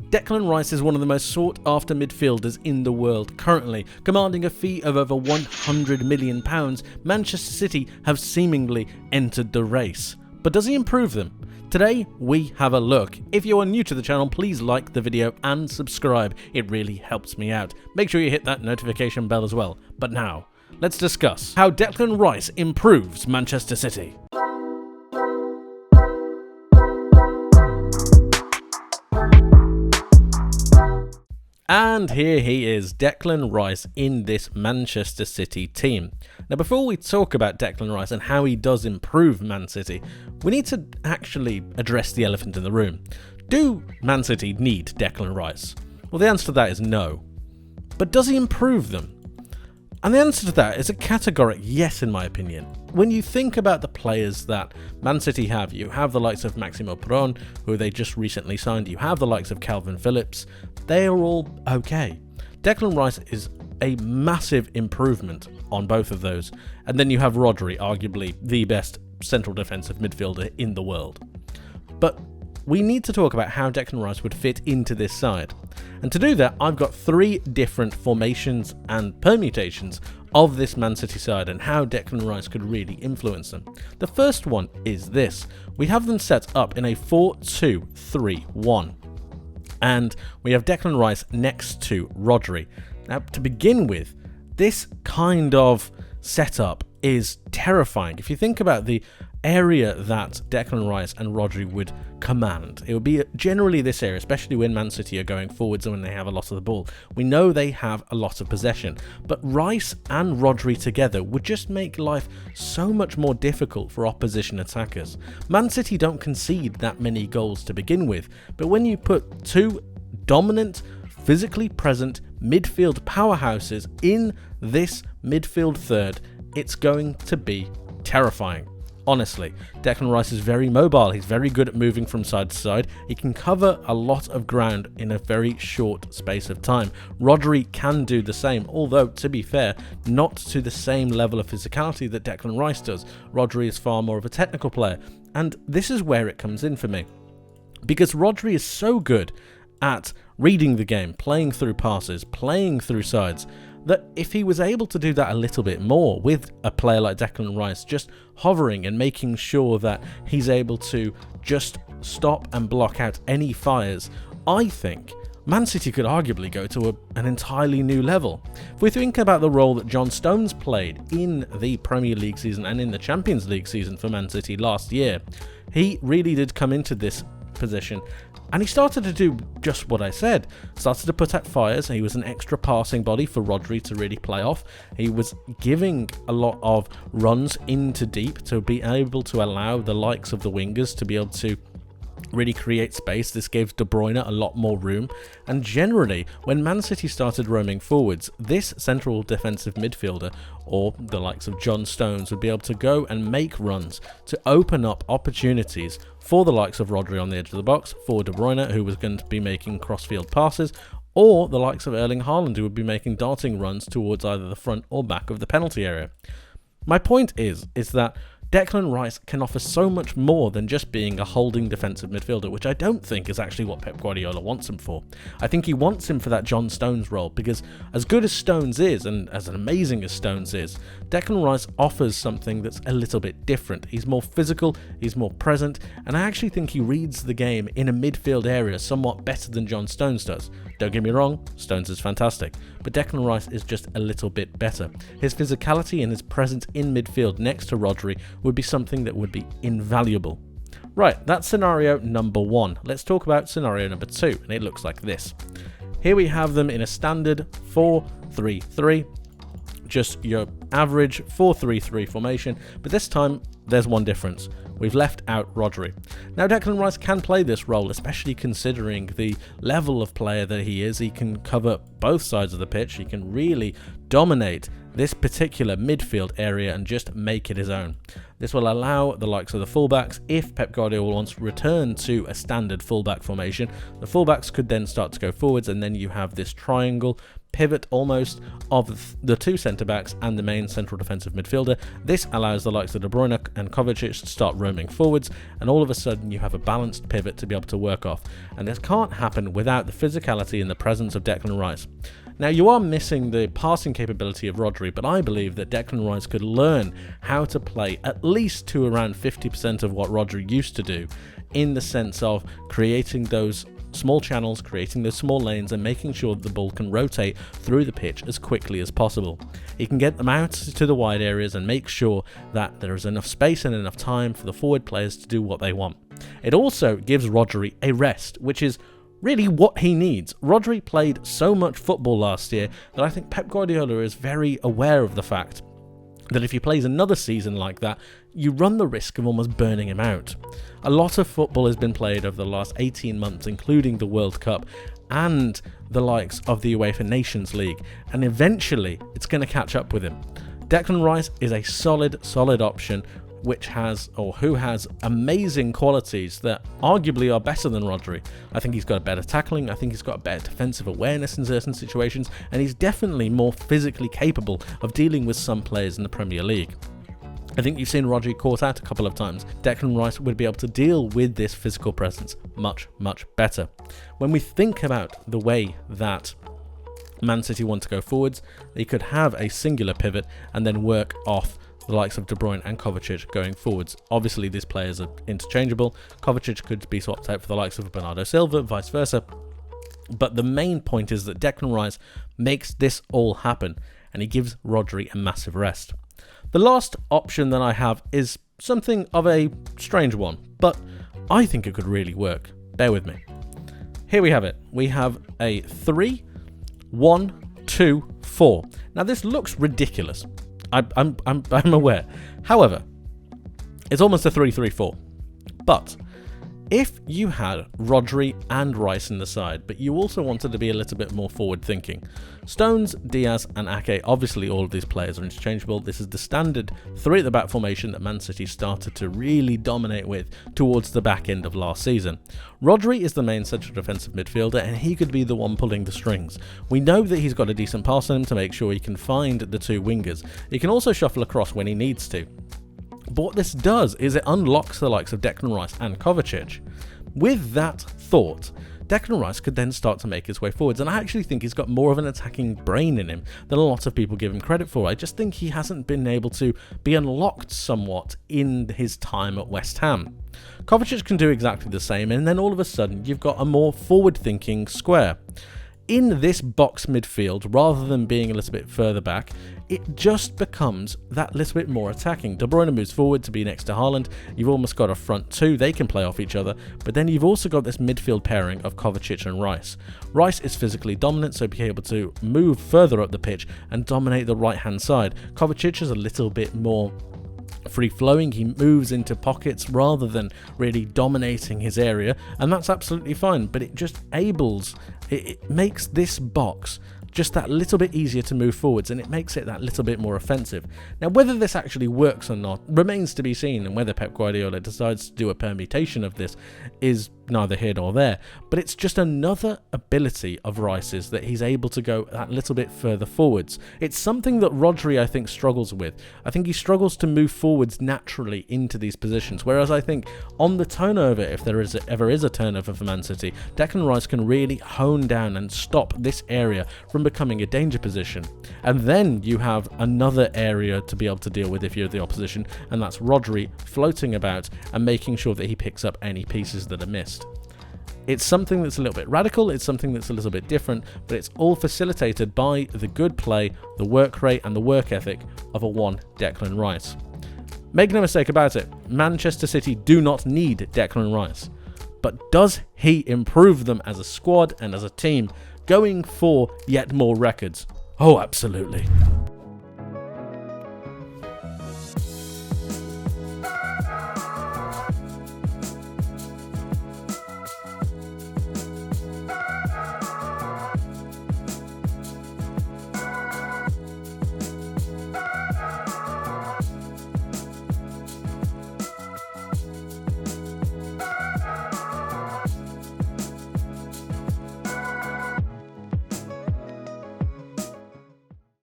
Declan Rice is one of the most sought-after midfielders in the world currently. Commanding a fee of over £100 million, Manchester City have seemingly entered the race. But does he improve them? Today, we have a look. If you are new to the channel, please like the video and subscribe. It really helps me out. Make sure you hit that notification bell as well. But now, let's discuss how Declan Rice improves Manchester City. And here he is, Declan Rice in this Manchester City team. Now, before we talk about Declan Rice and how he does improve Man City, we need to actually address the elephant in the room. Do Man City need Declan Rice? Well, the answer to that is no. But does he improve them? And the answer to that is a categoric yes, in my opinion. When you think about the players that Man City have, you have the likes of Maximo Peron, who they just recently signed, you have the likes of Calvin Phillips. They are all okay. Declan Rice is a massive improvement on both of those. And then you have Rodri, arguably the best central defensive midfielder in the world. But we need to talk about how Declan Rice would fit into this side. And to do that, I've got three different formations and permutations of this Man City side and how Declan Rice could really influence them. The first one is this. We have them set up in a 4-2-3-1. And we have Declan Rice next to Rodri. Now, to begin with, this kind of setup is terrifying. If you think about the area that Declan Rice and Rodri would command, it would be generally this area, especially when Man City are going forwards and when they have a lot of the ball. We know they have a lot of possession, but Rice and Rodri together would just make life so much more difficult for opposition attackers. Man City don't concede that many goals to begin with, but when you put two dominant, physically present midfield powerhouses in this midfield third, it's going to be terrifying. Honestly, Declan Rice is very mobile, he's very good at moving from side to side, he can cover a lot of ground in a very short space of time. Rodri can do the same, although, to be fair, not to the same level of physicality that Declan Rice does. Rodri is far more of a technical player, and this is where it comes in for me. Because Rodri is so good at reading the game, playing through passes, playing through sides, that if he was able to do that a little bit more with a player like Declan Rice just hovering and making sure that he's able to just stop and block out any fires, I think Man City could arguably go to an entirely new level. If we think about the role that John Stones played in the Premier League season and in the Champions League season for Man City last year, he really did come into this position and he started to do just what I said. Started to put out fires. He was an extra passing body for Rodri to really play off. He was giving a lot of runs into deep to be able to allow the likes of the wingers to be able to really create space. This gave De Bruyne a lot more room, and generally when Man City started roaming forwards, this central defensive midfielder or the likes of John Stones would be able to go and make runs to open up opportunities for the likes of Rodri on the edge of the box, for De Bruyne, who was going to be making cross-field passes, or the likes of Erling Haaland, who would be making darting runs towards either the front or back of the penalty area. My point is that Declan Rice can offer so much more than just being a holding defensive midfielder, which I don't think is actually what Pep Guardiola wants him for. I think he wants him for that John Stones role, because as good as Stones is, and as amazing as Stones is, Declan Rice offers something that's a little bit different. He's more physical, he's more present, and I actually think he reads the game in a midfield area somewhat better than John Stones does. Don't get me wrong, Stones is fantastic, but Declan Rice is just a little bit better. His physicality and his presence in midfield next to Rodri would be something that would be invaluable. Right, that's scenario number one. Let's talk about scenario number two, and it looks like this. Here we have them in a standard 4-3-3, just your average 4-3-3 formation, but this time there's one difference. We've left out Rodri. Now, Declan Rice can play this role, especially considering the level of player that he is. He can cover both sides of the pitch. He can really dominate this particular midfield area and just make it his own. This will allow the likes of the fullbacks, if Pep Guardiola wants to return to a standard fullback formation, the fullbacks could then start to go forwards, and then you have this triangle pivot almost of the two centre-backs and the main central defensive midfielder. This allows the likes of De Bruyne and Kovacic to start roaming forwards, and all of a sudden you have a balanced pivot to be able to work off. And this can't happen without the physicality and the presence of Declan Rice. Now, you are missing the passing capability of Rodri, but I believe that Declan Rice could learn how to play at least to around 50% of what Rodri used to do, in the sense of creating those small channels, creating those small lanes, and making sure that the ball can rotate through the pitch as quickly as possible. He can get them out to the wide areas and make sure that there is enough space and enough time for the forward players to do what they want. It also gives Rodri a rest, which is really what he needs. Rodri played so much football last year that I think Pep Guardiola is very aware of the fact that if he plays another season like that, you run the risk of almost burning him out. A lot of football has been played over the last 18 months, including the World Cup and the likes of the UEFA Nations League, and eventually it's going to catch up with him. Declan Rice is a solid option who has amazing qualities that arguably are better than Rodri. I think he's got a better tackling, I think he's got a better defensive awareness in certain situations, and he's definitely more physically capable of dealing with some players in the Premier League. I think you've seen Rodri caught out a couple of times. Declan Rice would be able to deal with this physical presence much better. When we think about the way that Man City want to go forwards, they could have a singular pivot and then work off the likes of De Bruyne and Kovacic going forwards. Obviously, these players are interchangeable. Kovacic could be swapped out for the likes of Bernardo Silva, vice versa. But the main point is that Declan Rice makes this all happen, and he gives Rodri a massive rest. The last option that I have is something of a strange one, but I think it could really work. Bear with me. Here we have it. We have a 3-1-2-4. Now, this looks ridiculous. I'm aware. However, it's almost a 3-3-4. But if you had Rodri and Rice in the side, but you also wanted to be a little bit more forward thinking, Stones, Diaz and Ake, obviously all of these players are interchangeable. This is the standard 3 at the back formation that Man City started to really dominate with towards the back end of last season. Rodri is the main central defensive midfielder, and he could be the one pulling the strings. We know that he's got a decent pass on him to make sure he can find the two wingers. He can also shuffle across when he needs to. But what this does is it unlocks the likes of Declan Rice and Kovacic. With that thought, Declan Rice could then start to make his way forwards, and I actually think he's got more of an attacking brain in him than a lot of people give him credit for. I just think he hasn't been able to be unlocked somewhat in his time at West Ham. Kovacic can do exactly the same, and then all of a sudden you've got a more forward-thinking square. In this box midfield, rather than being a little bit further back, it just becomes that little bit more attacking. De Bruyne moves forward to be next to Haaland. You've almost got a front two. They can play off each other. But then you've also got this midfield pairing of Kovacic and Rice. Rice is physically dominant, so be able to move further up the pitch and dominate the right-hand side. Kovacic is a little bit more free-flowing. He moves into pockets rather than really dominating his area, and that's absolutely fine, but it just it makes this box just that little bit easier to move forwards, and it makes it that little bit more offensive. Now, whether this actually works or not remains to be seen, and whether Pep Guardiola decides to do a permutation of this is neither here nor there, but it's just another ability of Rice's that he's able to go that little bit further forwards. It's something that Rodri, I think, struggles with. I think he struggles to move forwards naturally into these positions, whereas I think on the turnover, if there ever is a turnover for Man City, Declan Rice can really hone down and stop this area from becoming a danger position. And then you have another area to be able to deal with if you're the opposition, and that's Rodri floating about and making sure that he picks up any pieces that are missed. It's something that's a little bit radical, it's something that's a little bit different, but it's all facilitated by the good play, the work rate and the work ethic of a one Declan Rice. Make no mistake about it, Manchester City do not need Declan Rice. But does he improve them as a squad and as a team, going for yet more records? Oh, absolutely.